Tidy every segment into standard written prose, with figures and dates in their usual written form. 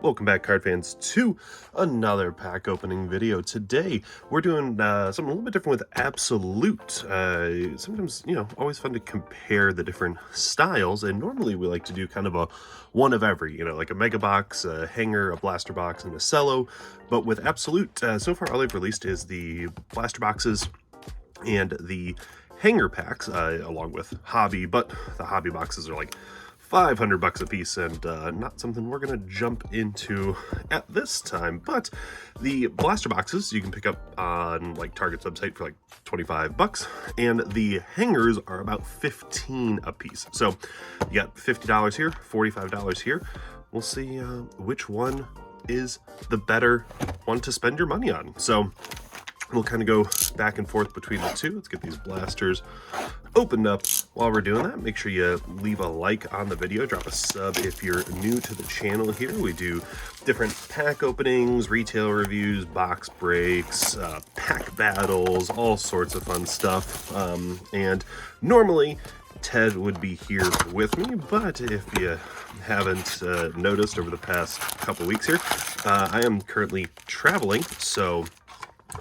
Welcome back, card fans, to another pack opening video. Today, we're doing something a little bit different with Absolute. Sometimes, always fun to compare the different styles, and normally we like to do kind of a one of every, like a mega box, a hanger, a blaster box, and a cello. But with Absolute, so far all they've released is the blaster boxes and the hanger packs, along with hobby, but the hobby boxes are like $500 a piece, and not something we're gonna jump into at this time. But the blaster boxes you can pick up on like Target's website for like $25, and the hangers are about $15 a piece. So you got $50 here, $45 here. We'll see which one is the better one to spend your money on. So we'll kind of go back and forth between the two. Let's get these blasters opened up. While we're doing that, make sure you leave a like on the video, drop a sub if you're new to the channel here. We do different pack openings, retail reviews, box breaks, pack battles, all sorts of fun stuff. And normally Ted would be here with me, but if you haven't noticed over the past couple weeks here, I am currently traveling, so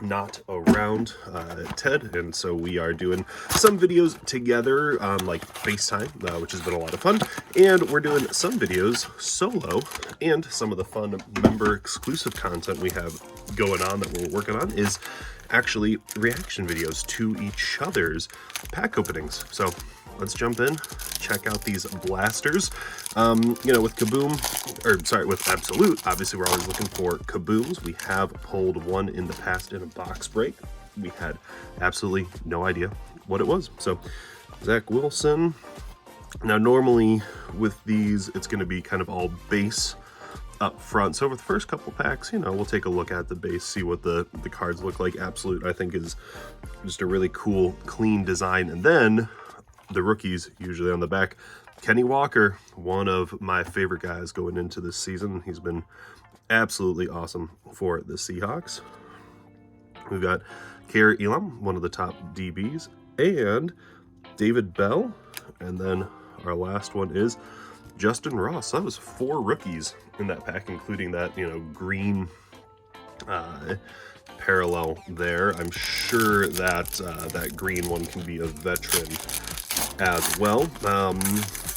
not around Ted, and so we are doing some videos together on like FaceTime, which has been a lot of fun, and we're doing some videos solo, and some of the fun member exclusive content we have going on that we're working on is actually reaction videos to each other's pack openings. So let's jump in, check out these blasters. With with Absolute, obviously we're always looking for kabooms. We have pulled one in the past in a box break. We had absolutely no idea what it was. So Zach Wilson. Now normally with these, it's going to be kind of all base up front. So for the first couple packs, we'll take a look at the base, see what the cards look like. Absolute, I think, is just a really cool, clean design. And then the rookies usually on the back. Kenny Walker, one of my favorite guys going into this season. He's been absolutely awesome for the Seahawks. We've got Kara Elam, one of the top DBs, and David Bell. And then our last one is Justin Ross. That was 4 rookies in that pack, including that, green parallel there. I'm sure that that green one can be a veteran as well.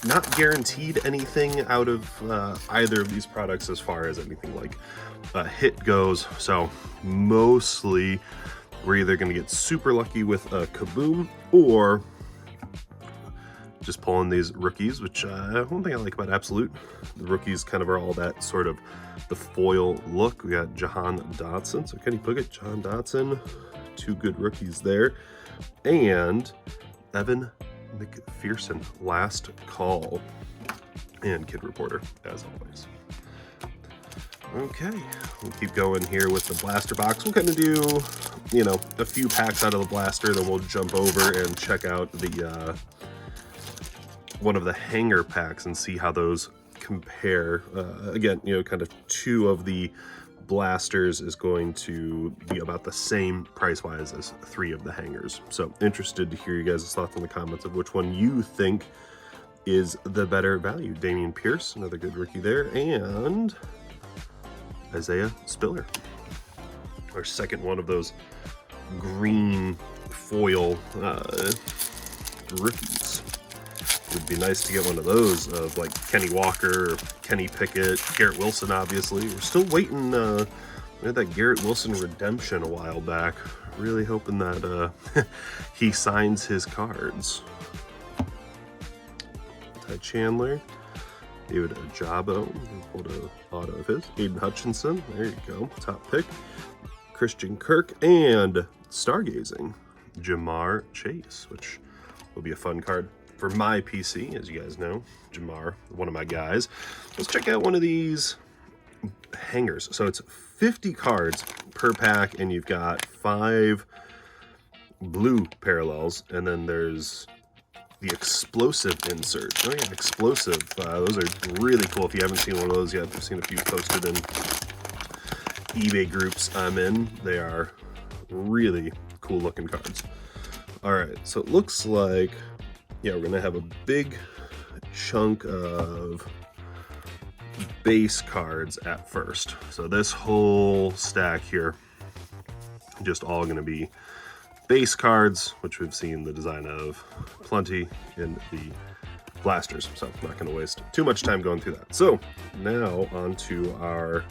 Not guaranteed anything out of either of these products as far as anything like hit goes. So mostly we're either going to get super lucky with a kaboom or just pulling these rookies, which one thing I like about Absolute, the rookies kind of are all that sort of the foil look. We got Jahan Dotson, so Kenny Pickett, Jahan Dotson, 2 good rookies there, and Evan McPherson, last call, and Kid Reporter as always. Okay, we'll keep going here with the blaster box. We'll kind of do, a few packs out of the blaster, then we'll jump over and check out the one of the hanger packs and see how those compare. Again, kind of 2 of the blasters is going to be about the same price-wise as 3 of the hangers. So interested to hear you guys' thoughts in the comments of which one you think is the better value. Dameon Pierce, another good rookie there, and Isaiah Spiller, our second one of those green foil rookies. It would be nice to get one of those of like Kenny Walker, Kenny Pickett, Garrett Wilson, obviously. We're still waiting. We had that Garrett Wilson redemption a while back. Really hoping that he signs his cards. Ty Chandler, David Ajabo, pulled an auto of his. Aiden Hutchinson, there you go, top pick. Christian Kirk, and Stargazing, Jamar Chase, which will be a fun card for my PC, as you guys know. Jamar, one of my guys. Let's check out one of these hangers. So it's 50 cards per pack, and you've got 5 blue parallels, and then there's the explosive insert. Oh yeah, explosive. Those are really cool. If you haven't seen one of those yet, I've seen a few posted in eBay groups I'm in. They are really cool looking cards. All right, so it looks like, yeah, we're gonna have a big chunk of base cards at first. So this whole stack here, just all going to be base cards, which we've seen the design of plenty in the blasters. So I'm not going to waste too much time going through that. So now on to our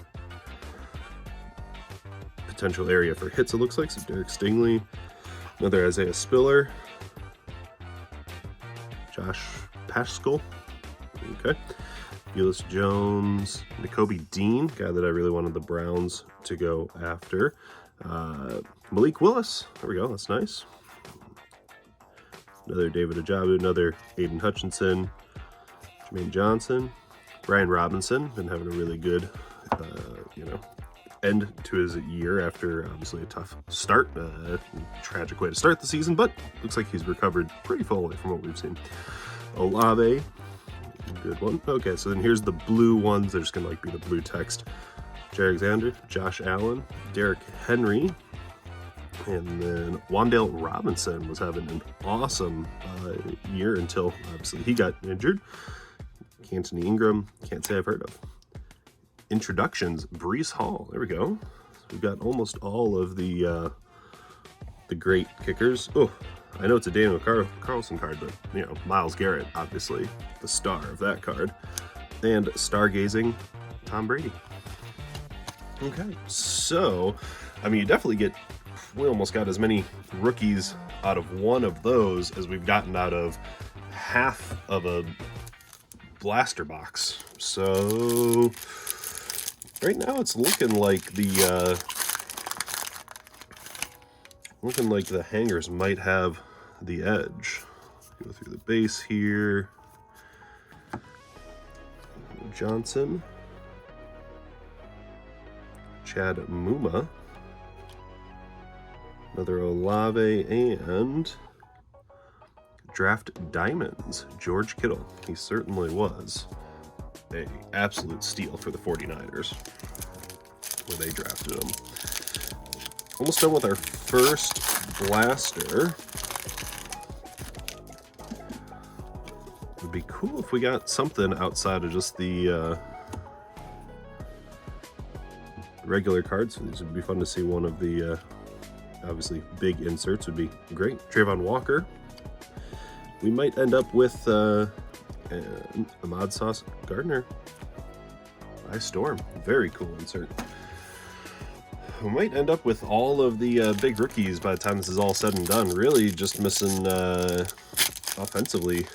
potential area for hits, it looks like. So Derek Stingley, another Isaiah Spiller, Josh Paschal, okay, Ulyss Jones, Nakobe Dean, guy that I really wanted the Browns to go after, Malik Willis, there we go, that's nice, another David Ajabu, another Aiden Hutchinson, Jermaine Johnson, Brian Robinson, been having a really good, end to his year after obviously a tough start, tragic way to start the season, but looks like he's recovered pretty fully from what we've seen. Olave, good one. Okay, so then here's the blue ones. They're just gonna be the blue text. Jay Alexander, Josh Allen, Derrick Henry, and then Wan'Dale Robinson was having an awesome year until obviously he got injured. Cantony Ingram, can't say I've heard of. Introductions, Breece Hall, there we go. So we've got almost all of the great kickers. Oh, I know it's a Daniel Carlson card, but Myles Garrett, obviously the star of that card, and stargazing Tom Brady. Okay, so I mean, you definitely we almost got as many rookies out of one of those as we've gotten out of half of a blaster box. So right now it's looking like the hangers might have the edge. Go through the base here. Johnson, Chad Muma, another Olave, and draft diamonds, George Kittle. He certainly was an absolute steal for the 49ers when they drafted him. Almost done with our first blaster. Would be cool if we got something outside of just the regular cards. These would be fun to see. One of the obviously big inserts would be great. Trayvon Walker. We might end up with Ahmad Sauce Gardner by Storm. Very cool insert. We might end up with all of the big rookies by the time this is all said and done. Really just missing offensively,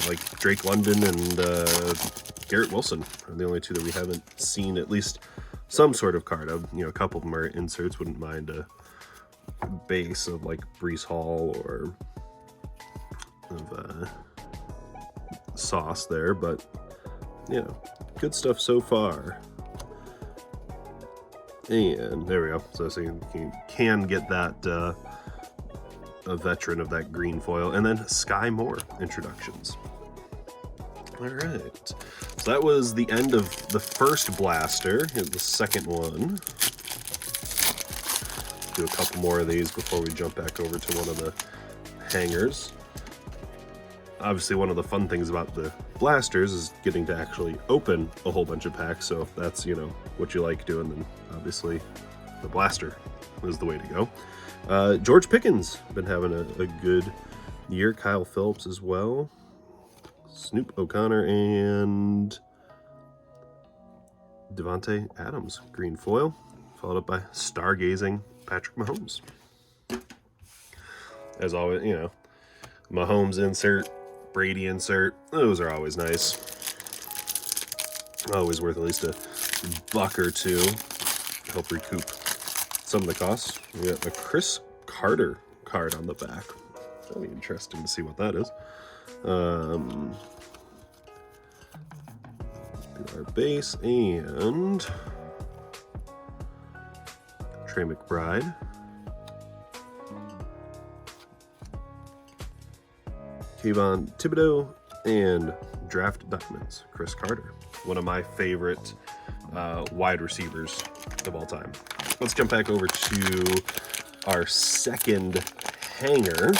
like Drake London and Garrett Wilson are the only two that we haven't seen at least some sort of card of. A couple of them are inserts. Wouldn't mind a base of like Breece Hall or of Sauce there, but good stuff so far. And there we go. So you can get that a veteran of that green foil, and then Sky Moore introductions. All right, so that was the end of the first blaster. Here's the second one. Do a couple more of these before we jump back over to one of the hangers. Obviously, one of the fun things about the blasters is getting to actually open a whole bunch of packs. So if that's what you like doing, then obviously the blaster is the way to go. George Pickens been having a good year. Kyle Phillips as well. Snoop O'Connor and Devontae Adams, green foil, followed up by stargazing Patrick Mahomes. As always, Mahomes insert, Brady insert, those are always nice. Always worth at least a buck or two to help recoup some of the costs. We got a Chris Carter card on the back. That'll be interesting to see what that is. Our base and Trey McBride. Kayvon Thibodeau and draft diamonds, Chris Carter. One of my favorite wide receivers of all time. Let's jump back over to our second hanger.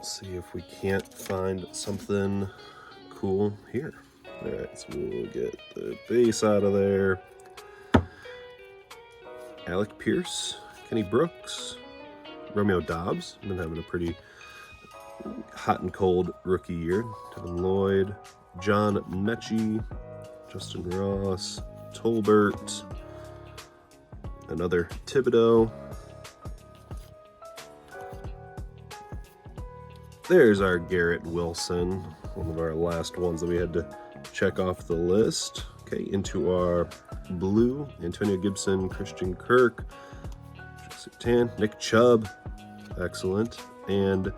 See if we can't find something cool here. All right, so we'll get the base out of there. Alec Pierce, Kenny Brooks, Romeo Dobbs. Been having a pretty hot and cold rookie year. Devin Lloyd, John Mechie, Justin Ross, Tolbert, another Thibodeau. There's our Garrett Wilson, one of our last ones that we had to check off the list. Okay, into our blue, Antonio Gibson, Christian Kirk, Tan, Nick Chubb, excellent, and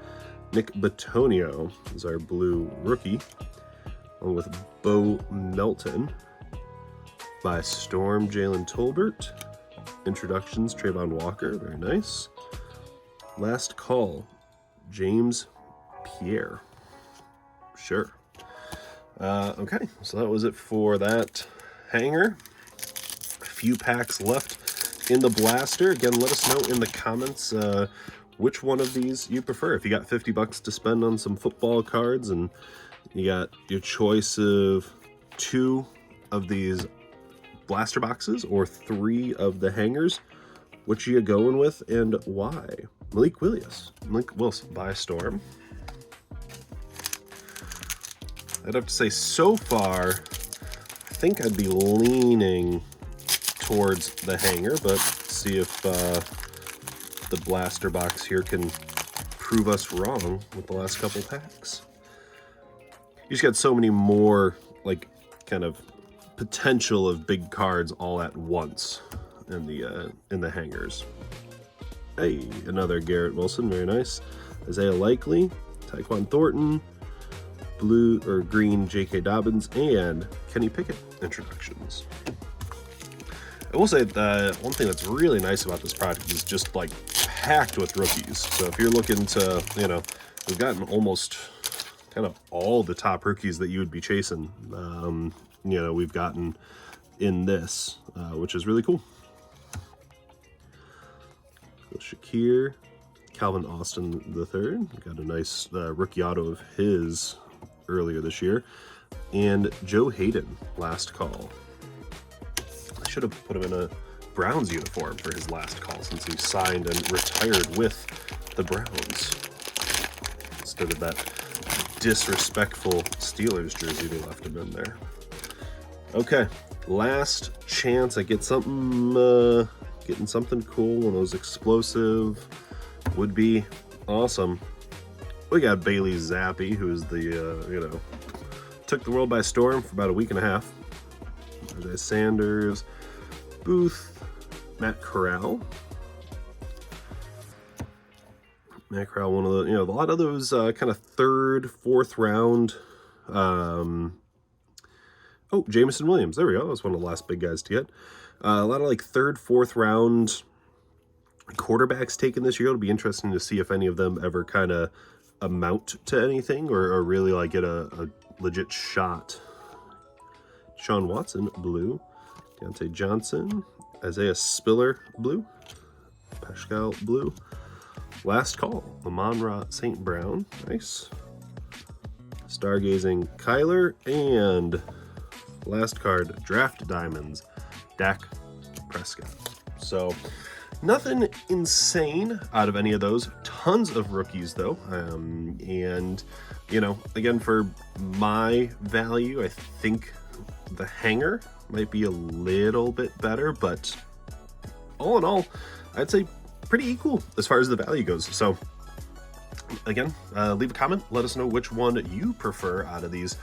Nick Batonio is our blue rookie, along with Bo Melton. By Storm, Jalen Tolbert. Introductions, Trayvon Walker, very nice. Last call, James Pierre. Sure. Okay, so that was it for that hanger. A few packs left in the blaster. Again, let us know in the comments which one of these you prefer. If you got 50 bucks to spend on some football cards and you got your choice of 2 of these blaster boxes or 3 of the hangers, which are you going with and why? Malik Wilson by Storm. I'd have to say, so far, I think I'd be leaning towards the hanger, but see if the blaster box here can prove us wrong with the last couple packs. You just got so many more, like, kind of potential of big cards all at once in the hangers. Hey, another Garrett Wilson, very nice. Isaiah Likely, Tyquan Thornton, blue or green J.K. Dobbins, and Kenny Pickett introductions. I will say that one thing that's really nice about this product is just like packed with rookies. So if you're looking to, we've gotten almost kind of all the top rookies that you would be chasing. We've gotten in this, which is really cool. So Shakir, Calvin Austin III, got a nice rookie auto of his earlier this year, and Joe Hayden, last call. I should have put him in a Browns uniform for his last call since he signed and retired with the Browns instead of that disrespectful Steelers jersey they left him in there. Okay, last chance I get something, getting something cool, one of those explosive would be awesome. We got Bailey Zappi, who's the, took the world by storm for about a week and a half. There's Sanders, Booth, Matt Corral. Matt Corral, one of the, a lot of those kind of 3rd, 4th round. Oh, Jameson Williams. There we go. That was one of the last big guys to get. A lot of like 3rd, 4th round quarterbacks taken this year. It'll be interesting to see if any of them ever kind of amount to anything or really like get a legit shot. Sean Watson, blue. Deontay Johnson. Isaiah Spiller, blue. Pascal, blue. Last call, Amon-Ra St. Brown, nice. Stargazing Kyler, and last card, Draft Diamonds, Dak Prescott. So nothing insane out of any of those. Tons of rookies though, and again, for my value, I think the hanger might be a little bit better, but all in all, I'd say pretty equal as far as the value goes. So again, leave a comment, let us know which one you prefer out of these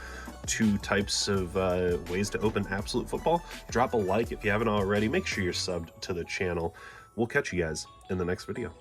2 types of ways to open Absolute Football. Drop a like if you haven't already. Make sure you're subbed to the channel. We'll catch you guys in the next video.